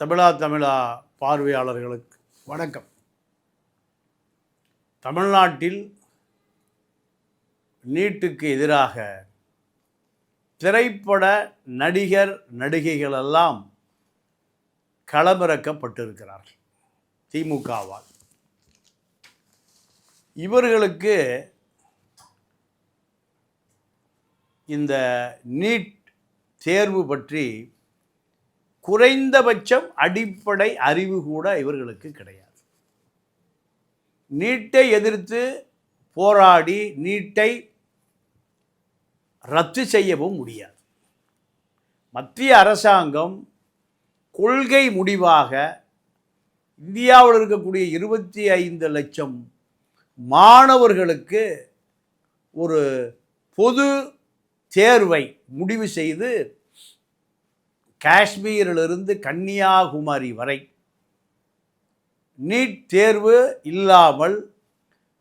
தமிழா பார்வையாளர்களுக்கு வணக்கம். தமிழ்நாட்டில் நீட்டுக்கு எதிராக திரைப்பட நடிகர் நடிகைகளெல்லாம் களமிறக்கப்பட்டிருக்கிறார்கள் திமுகவால். இவர்களுக்கு இந்த நீட் தேர்வு பற்றி குறைந்தபட்சம் அடிப்படை அறிவு கூட இவர்களுக்கு கிடையாது. நீட்டை எதிர்த்து போராடி நீட்டை ரத்து செய்யவும் முடியாது. மத்திய அரசாங்கம் கொள்கை முடிவாக இந்தியாவில் இருக்கக்கூடிய 25 லட்சம் மாணவர்களுக்கு ஒரு பொது தேர்வை முடிவு செய்து காஷ்மீரிலிருந்து கன்னியாகுமரி வரை நீட் தேர்வு இல்லாமல்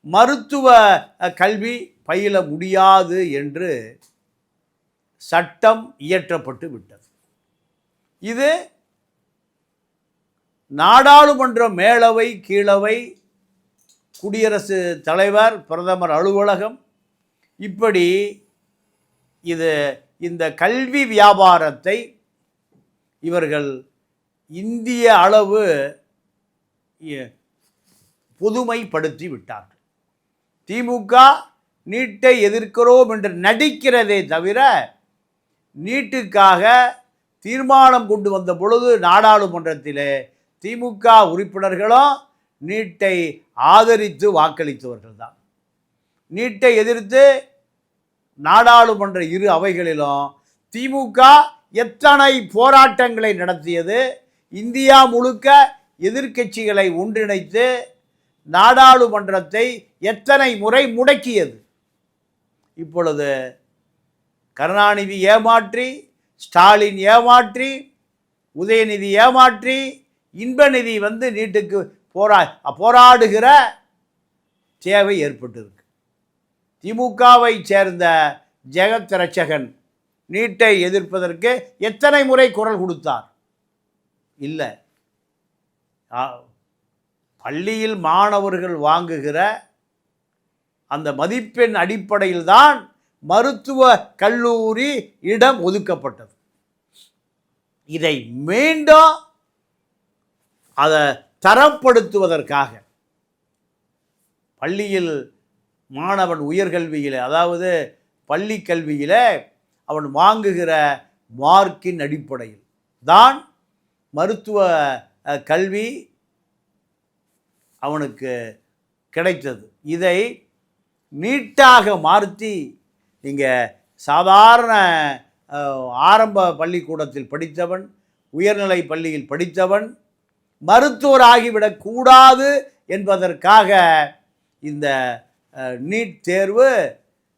மருத்துவ கல்வி பயில முடியாது என்று சட்டம் இயற்றப்பட்டு விட்டது. இது நாடாளுமன்ற மேலவை, கீழவை, குடியரசுத் தலைவர், பிரதமர் அலுவலகம், இப்படி இந்த கல்வி வியாபாரத்தை இவர்கள் இந்திய அளவு பொதுமைப்படுத்தி விட்டார்கள். திமுக நீட்டை எதிர்க்கிறோம் என்று நடிக்கிறதே தவிர நீட்டுக்காக தீர்மானம் கொண்டு வந்த பொழுது நாடாளுமன்றத்திலே திமுக உறுப்பினர்களும் நீட்டை ஆதரித்து வாக்களித்தவர்கள் தான். நீட்டை எதிர்த்து நாடாளுமன்ற இரு அவைகளிலும் திமுக எத்தனை போராட்டங்களை நடத்தியது, இந்தியா முழுக்க எதிர்க்கட்சிகளை ஒன்றிணைத்து நாடாளுமன்றத்தை எத்தனை முறை முடக்கியது. இப்பொழுது கருணாநிதி ஏமாற்றி, ஸ்டாலின் ஏமாற்றி, உதயநிதி ஏமாற்றி, இன்பநிதி நீட்டுக்கு போராடுகிற தேவை ஏற்பட்டிருக்கு. திமுகவை சேர்ந்த ஜெகத் ரட்சகன் நீட்டை எதிர்ப்பதற்கு எத்தனை முறை குரல் கொடுத்தார்? இல்லை. பள்ளியில் மாணவர்கள் வாங்குகிற அந்த மதிப்பெண் அடிப்படையில் தான் மருத்துவ கல்லூரி இடம் ஒதுக்கப்பட்டது. இதை மீண்டும் அதை தரப்படுத்துவதற்காக பள்ளியில் மாணவன் உயர்கல்வியில், அதாவது பள்ளி கல்வியில் அவன் வாங்குகிற மார்க்கின் அடிப்படையில் தான் மருத்துவ கல்வி அவனுக்கு கிடைத்தது. இதை நீட்டாக மாற்றி நீங்கள் சாதாரண ஆரம்ப பள்ளிக்கூடத்தில் படித்தவன், உயர்நிலை பள்ளியில் படித்தவன் மருத்துவராகிவிடக்கூடாது என்பதற்காக இந்த நீட் தேர்வு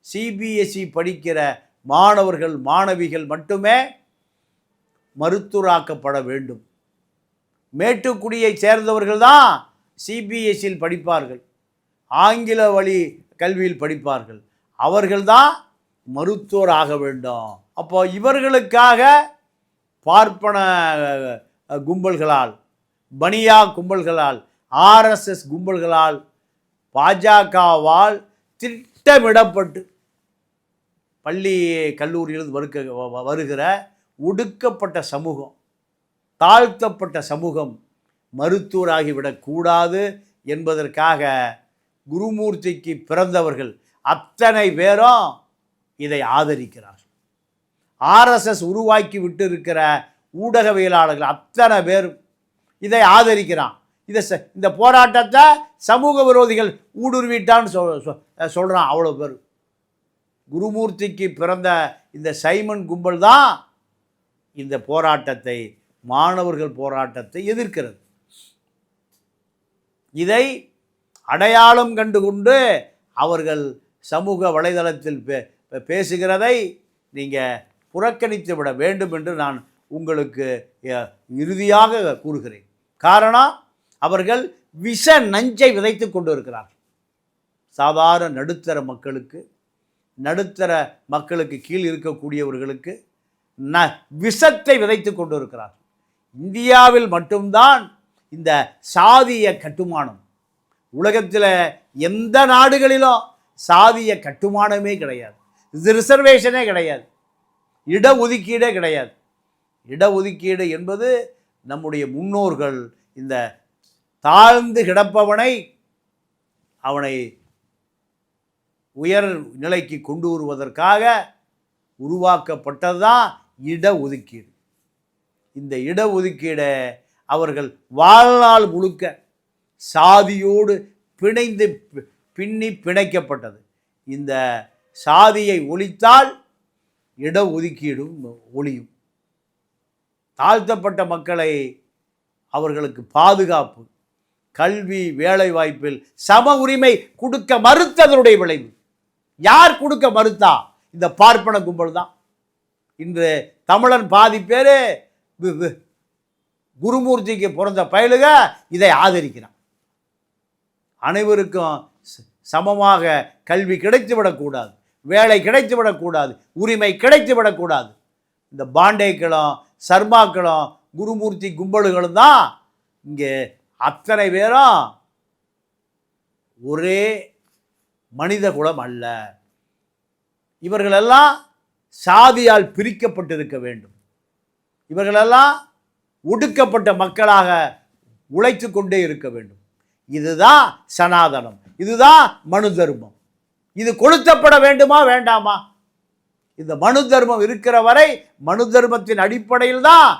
சிபிஎஸ்இ படிக்கிற மாணவர்கள் மாணவிகள் மட்டுமே மருத்துவராக்கப்பட வேண்டும். மேட்டுக்குடியை சேர்ந்தவர்கள் தான் சிபிஎஸ்இயில் படிப்பார்கள், ஆங்கில வழி கல்வியில் படிப்பார்கள், அவர்கள்தான் மருத்துவராக வேண்டும். அப்போ இவர்களுக்காக பார்ப்பன கும்பல்களால், பனியா கும்பல்களால், ஆர்எஸ்எஸ் கும்பல்களால், பாஜகவால் திட்டமிடப்பட்டு பள்ளி கல்லூரியில் வருகிற ஒடுக்கப்பட்ட சமூகம், தாழ்த்தப்பட்ட சமூகம் மருத்துவராகிவிடக்கூடாது என்பதற்காக குருமூர்த்திக்கு பிறந்தவர்கள் அத்தனை பேரும் இதை ஆதரிக்கிறார். ஆர்எஸ்எஸ் உருவாக்கி விட்டு இருக்கிற ஊடகவியலாளர்கள் அத்தனை பேரும் இதை ஆதரிக்கிறான். இந்த போராட்டத்தை சமூக விரோதிகள் ஊடுருவிட்டான்னு சொல்கிறான். அவ்வளோ பேர் குருமூர்த்திக்கு பிறந்த இந்த சைமன் கும்பல் தான் இந்த போராட்டத்தை, மாணவர்கள் போராட்டத்தை எதிர்க்கிறது. இதை அடையாளம் கண்டுகொண்டு அவர்கள் சமூக வலைதளத்தில் பேசுகிறதை நீங்கள் புறக்கணித்து விட வேண்டும் என்று நான் உங்களுக்கு இறுதியாக கூறுகிறேன். காரணம், அவர்கள் விஷ நஞ்சை விதைத்து கொண்டு இருக்கிறார்கள். சாதாரண நடுத்தர மக்களுக்கு கீழ் இருக்கக்கூடியவர்களுக்கு விஷத்தை விதைத்து கொண்டு இருக்கிறார். இந்தியாவில் மட்டும்தான் இந்த சாதிய கட்டுமானம். உலகத்தில் எந்த நாடுகளிலும் சாதிய கட்டுமானமே கிடையாது, இது ரிசர்வேஷனே கிடையாது, இடஒதுக்கீடே கிடையாது. இடஒதுக்கீடு என்பது நம்முடைய முன்னோர்கள் இந்த தாழ்ந்து கிடப்பவனை அவனை உயர் நிலைக்கு கொண்டு வருவதற்காக உருவாக்கப்பட்டதுதான் இடஒதுக்கீடு. இந்த இடஒதுக்கீடை அவர்கள் வாழ்நாள் முழுக்க சாதியோடு பிணைக்கப்பட்டது. இந்த சாதியை ஒழித்தால் இடஒதுக்கீடும் ஒழியும். தாழ்த்தப்பட்ட மக்களை அவர்களுக்கு பாதுகாப்பு, கல்வி, வேலைவாய்ப்பில் சம உரிமை கொடுக்க மறுத்ததனுடைய விளைவு. யார் கொடுக்க மறுத்தா? இந்த பார்ப்பன கும்பல் தான். இன்று தமிழன் பாதி பேர் குருமூர்த்திக்கு பிறந்த பயலுக இதை ஆதரிக்கிறான். அனைவருக்கும் சமமாக கல்வி கிடைத்துவிடக்கூடாது, வேலை கிடைத்துவிடக்கூடாது, உரிமை கிடைத்துவிடக்கூடாது. இந்த பாண்டேக்களும் சர்மாக்களும் குருமூர்த்தி கும்பல்களும் தான் இங்கே அத்தனை பேரும் ஒரே மனித குலம் அல்ல. இவர்களெல்லாம் சாதியால் பிரிக்கப்பட்டிருக்க வேண்டும். இவர்களெல்லாம் ஒடுக்கப்பட்ட மக்களாக உழைத்து கொண்டே இருக்க வேண்டும். இதுதான் சனாதனம், இதுதான் மனு தர்மம். இது கொளுத்தப்பட வேண்டுமா வேண்டாமா? இந்த மனு தர்மம் இருக்கிற வரை, மனு தர்மத்தின் அடிப்படையில் தான்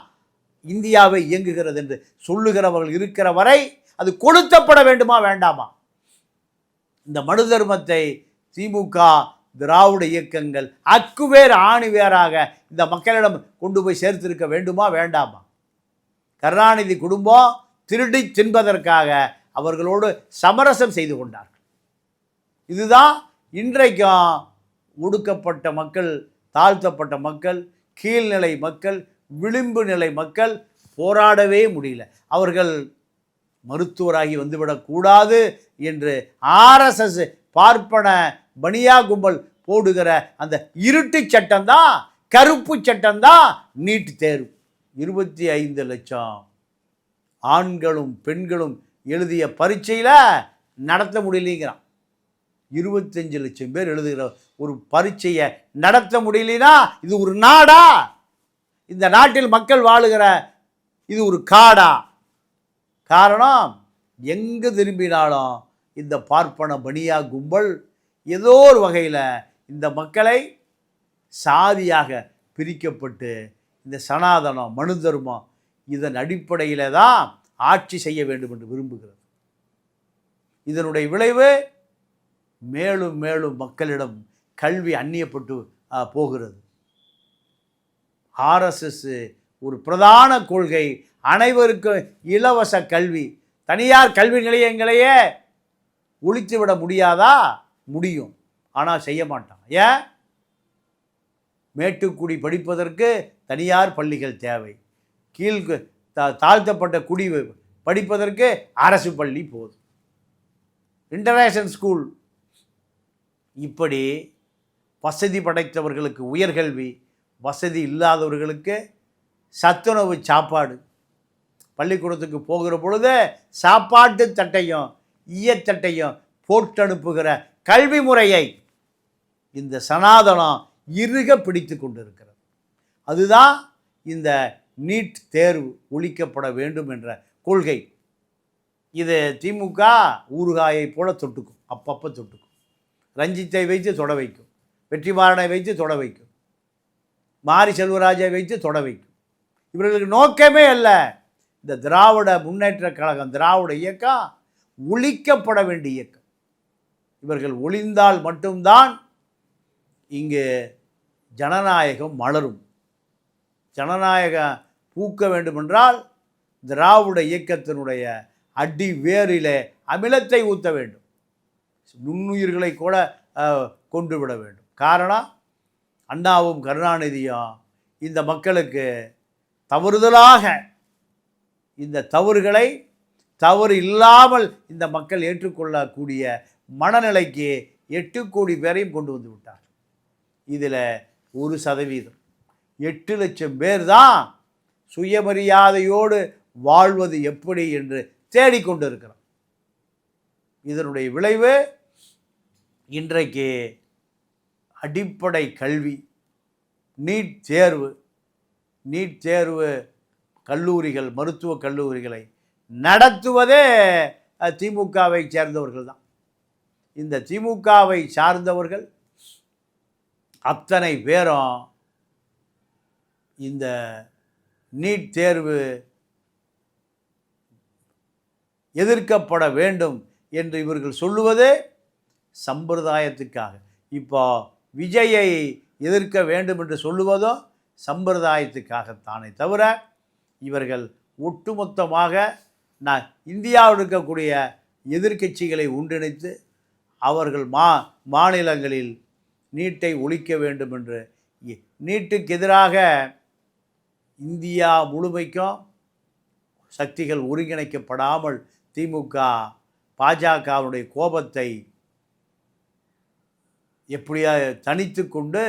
இந்தியாவை இயங்குகிறது என்று சொல்லுகிறவர்கள் இருக்கிற வரை அது கொளுத்தப்பட வேண்டுமா வேண்டாமா? இந்த மனு தர்மத்தை திமுக, திராவிட இயக்கங்கள் அக்குவேர் ஆணிவேராக இந்த மக்களிடம் கொண்டு போய் சேர்த்திருக்க வேண்டுமா வேண்டாமா? கருணாநிதி குடும்பம் திருடி தின்பதற்காக அவர்களோடு சமரசம் செய்து கொண்டார்கள். இதுதான் இன்றைக்கும் ஒடுக்கப்பட்ட மக்கள், தாழ்த்தப்பட்ட மக்கள், கீழ்நிலை மக்கள், விளிம்பு நிலை மக்கள் போராடவே முடியல. அவர்கள் மருத்துவராகி வந்துவிடக்கூடாது என்று ஆர்எஸ்எஸ் பார்ப்பன பனியா கும்பல் போடுகிற அந்த இருட்டு சட்டம்தான், கருப்பு சட்டம்தான் நீட் தேர்வு. 25 லட்சம் ஆண்களும் பெண்களும் எழுதிய பரீட்சையில் நடத்த முடியலைங்கிறான். 25 லட்சம் பேர் எழுதுகிற ஒரு பரீட்சையை நடத்த முடியலனா இது ஒரு நாடா? இந்த நாட்டில் மக்கள் வாழுகிற இது ஒரு காடா? காரணம், எங்கு திரும்பினாலும் இந்த பார்ப்பன பனியா கும்பல் ஏதோ ஒரு வகையில் இந்த மக்களை சாதியாக பிரிக்கப்பட்டு இந்த சனாதனம், மனு தர்மம் இதன் அடிப்படையில் தான் ஆட்சி செய்ய வேண்டும் என்று விரும்புகிறது. இதனுடைய விளைவு மேலும் மேலும் மக்களிடம் கல்வி அந்நியப்பட்டு போகிறது. ஆர்எஸ்எஸ் ஒரு பிரதான கொள்கை அனைவருக்கும் இலவச கல்வி. தனியார் கல்வி நிலையங்களையே ஒழித்து விட முடியாதா? முடியும், ஆனால் செய்ய மாட்டான். ஏன்? மேட்டுக்குடி படிப்பதற்கு தனியார் பள்ளிகள் தேவை, தாழ்த்தப்பட்ட குடி படிப்பதற்கு அரசு பள்ளி போதும், இன்டர்நேஷனல் ஸ்கூல். இப்படி வசதி படைத்தவர்களுக்கு உயர்கல்வி, வசதி இல்லாதவர்களுக்கு சத்துணவு சாப்பாடு. பள்ளிக்கூடத்துக்கு போகிற பொழுது சாப்பாட்டு தட்டையும் ஈயத்தட்டையும் போட்டு அனுப்புகிற கல்வி முறையை இந்த சனாதனம் இறுக பிடித்து கொண்டிருக்கிறது. அதுதான் இந்த நீட் தேர்வு ஒழிக்கப்பட வேண்டும் என்ற கொள்கை. இது திமுக ஊறுகாயை போல தொட்டுக்கும், அப்பப்போ தொட்டுக்கும். ரஞ்சித்தை வைத்து தொட வைக்கும், வெற்றிமாறனை வைத்து தொட வைக்கும், மாரி செல்வராஜை வைத்து தொட வைக்கும். இவர்களுக்கு நோக்கமே அல்ல. இந்த திராவிட முன்னேற்ற கழகம், திராவிட இயக்கம் ஒழிக்கப்பட வேண்டிய இயக்கம். இவர்கள் ஒழிந்தால் மட்டும்தான் இங்கு ஜனநாயகம் மலரும். ஜனநாயகம் பூக்க வேண்டுமென்றால் திராவிட இயக்கத்தினுடைய அடி வேரிலே அமிலத்தை ஊற்ற வேண்டும், நுண்ணுயிர்களை கூட கொண்டு விட வேண்டும். காரணம், அண்ணாவும் கருணாநிதியும் இந்த மக்களுக்கு தவறுதலாக இந்த தவறுகளை தவறு இல்லாமல் இந்த மக்கள் ஏற்றுக்கொள்ளக்கூடிய மனநிலைக்கு 8 கோடி பேரையும் கொண்டு வந்து விட்டார். இதில் 1%, 8 லட்சம் பேர் தான் சுயமரியாதையோடு வாழ்வது எப்படி என்று தேடிக்கொண்டிருக்கிறோம். இதனுடைய விளைவு இன்றைக்கு அடிப்படை கல்வி, நீட் தேர்வு கல்லூரிகள், மருத்துவக் கல்லூரிகளை நடத்துவதே திமுகவை சேர்ந்தவர்கள் தான். இந்த திமுகவை சார்ந்தவர்கள் அத்தனை பேரும் இந்த நீட் தேர்வு எதிர்க்கப்பட வேண்டும் என்று இவர்கள் சொல்லுவதே சம்பிரதாயத்துக்காக. இப்போ விஜயை எதிர்க்க வேண்டும் என்று சொல்லுவதோ சம்பிரதாயத்துக்காகத்தானே தவிர இவர்கள் ஒட்டுமொத்தமாக இந்தியாவில் இருக்கக்கூடிய எதிர்க்கட்சிகளை ஒன்றிணைத்து அவர்கள் மாநிலங்களில் நீட்டை ஒழிக்க வேண்டும் என்று, நீட்டுக்கு எதிராக இந்தியா முழுமைக்கும் சக்திகள் ஒருங்கிணைக்கப்படாமல் திமுக பாஜகவுடைய கோபத்தை எப்படியா தனித்து கொண்டு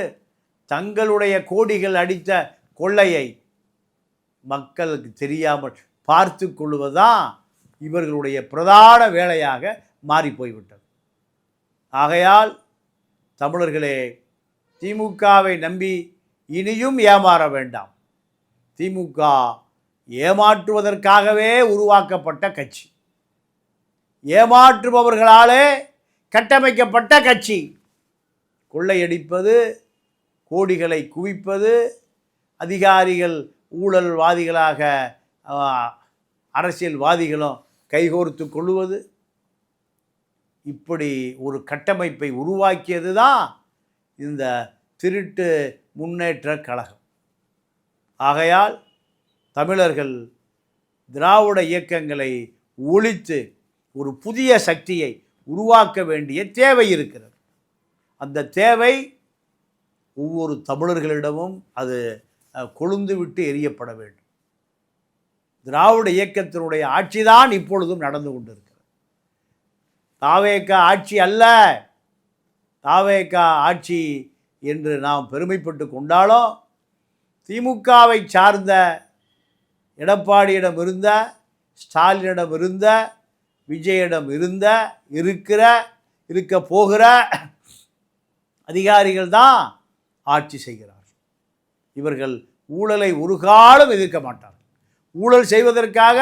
தங்களுடைய கோடிகள் அடித்த கொள்ளையை மக்களுக்கு தெரியாமல் பார்த்து கொள்வதுதான் இவர்களுடைய பிரதான வேலையாக மாறி போய்விட்டது. ஆகையால் தமிழர்களே, திமுகவை நம்பி இனியும் ஏமாற வேண்டாம். திமுக ஏமாற்றுவதற்காகவே உருவாக்கப்பட்ட கட்சி, ஏமாற்றுபவர்களாலே கட்டமைக்கப்பட்ட கட்சி. கொள்ளையடிப்பது, கோடிகளை குவிப்பது, அதிகாரிகள் ஊழல்வாதிகளாக அரசியல்வாதிகளும் கைகோர்த்து கொள்வது, இப்படி ஒரு கட்டமைப்பை உருவாக்கியது தான் இந்த திருட்டு முன்னேற்ற கழகம். ஆகையால் தமிழர்கள் திராவிட இயக்கங்களை ஒழித்து ஒரு புதிய சக்தியை உருவாக்க வேண்டிய தேவை இருக்கிறது. அந்த தேவை ஒவ்வொரு தமிழர்களிடமும் அது கொழுந்து விட்டு எரியப்பட வேண்டும். திராவிட இயக்கத்தினுடைய ஆட்சிதான் இப்பொழுதும் நடந்து கொண்டிருக்கிறது. தாவேகா ஆட்சி அல்ல. தாவேகா ஆட்சி என்று நாம் பெருமைப்பட்டு கொண்டாலும் திமுகவை சார்ந்த எடப்பாடியிடம் இருந்த, ஸ்டாலினிடம் இருந்த, விஜயிடம் இருக்க போகிற அதிகாரிகள் தான் ஆட்சி செய்கிறார்கள். இவர்கள் ஊழலை ஒரு காலம் எதிர்க்க மாட்டார்கள். ஊழல் செய்வதற்காக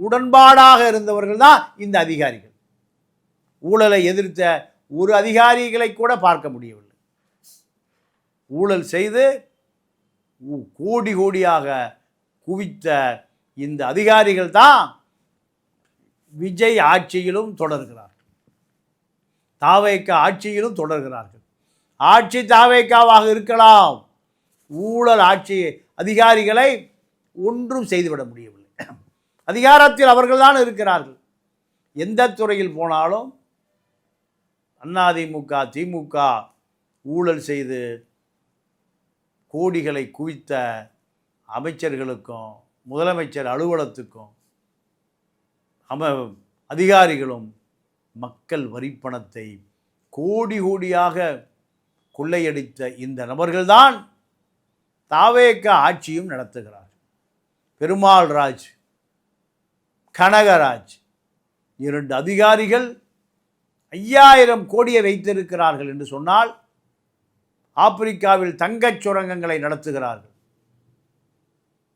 உடன்பாடாக இருந்தவர்கள் தான் இந்த அதிகாரிகள். ஊழலை எதிர்த்த ஒரு அதிகாரிகளை கூட பார்க்க முடியவில்லை. ஊழல் செய்து கோடி கோடியாக குவித்த இந்த அதிகாரிகள் தான் விஜய் ஆட்சியிலும் தொடர்கிறார்கள், தாவேகா ஆட்சியிலும் தொடர்கிறார்கள். ஆட்சி தாவேகாவாக இருக்கலாம், ஊழல் ஆட்சி அதிகாரிகளை ஒன்றும் செய்துவிட முடியவில்லை. அதிகாரத்தில் அவர்கள்தான் இருக்கிறார்கள். எந்த துறையில் போனாலும் அதிமுக, திமுக ஊழல் செய்து கோடிகளை குவித்த அமைச்சர்களுக்கும் முதலமைச்சர் அலுவலகத்துக்கும் அதிகாரிகளும் மக்கள் வரிப்பணத்தை கோடி கோடியாக கொள்ளையடித்த இந்த நபர்கள்தான் தாவேகா ஆட்சியும் நடத்துகிறார். பெருமாள் ராஜ், கனகராஜ், 2 அதிகாரிகள் 5000 கோடியை வைத்திருக்கிறார்கள் என்று சொன்னால் ஆப்பிரிக்காவில் தங்கச் சுரங்கங்களை நடத்துகிறார்கள்.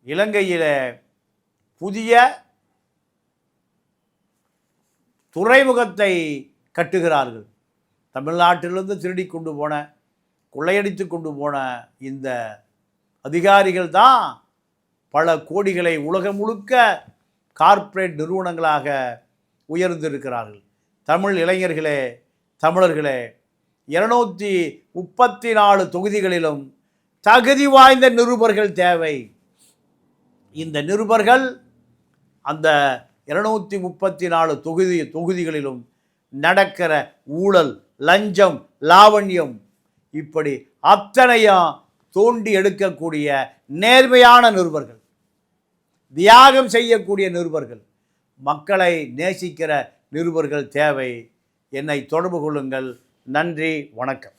இலங்கையில் புதிய துறைமுகத்தை கட்டுகிறார்கள். தமிழ்நாட்டிலிருந்து திருடி கொண்டு போன, கொள்ளையடித்து கொண்டு போன இந்த அதிகாரிகள் தான் பல கோடிகளை உலகம் முழுக்க கார்ப்பரேட் நிறுவனங்களாக உயர்ந்திருக்கிறார்கள். தமிழ் இளைஞர்களே, தமிழர்களே, 234 தொகுதிகளிலும் தகுதி வாய்ந்த நிருபர்கள் தேவை. இந்த நிருபர்கள் அந்த 234 தொகுதிகளிலும் நடக்கிற ஊழல், லஞ்சம், லாவண்யம், இப்படி அத்தனையும் தோண்டி எடுக்கக்கூடிய நேர்மையான நிருபர்கள், தியாகம் செய்யக்கூடிய நிருபர்கள், மக்களை நேசிக்கிற நிருபர்கள் தேவை. என்னை தொடர்பு கொள்ளுங்கள். நன்றி, வணக்கம்.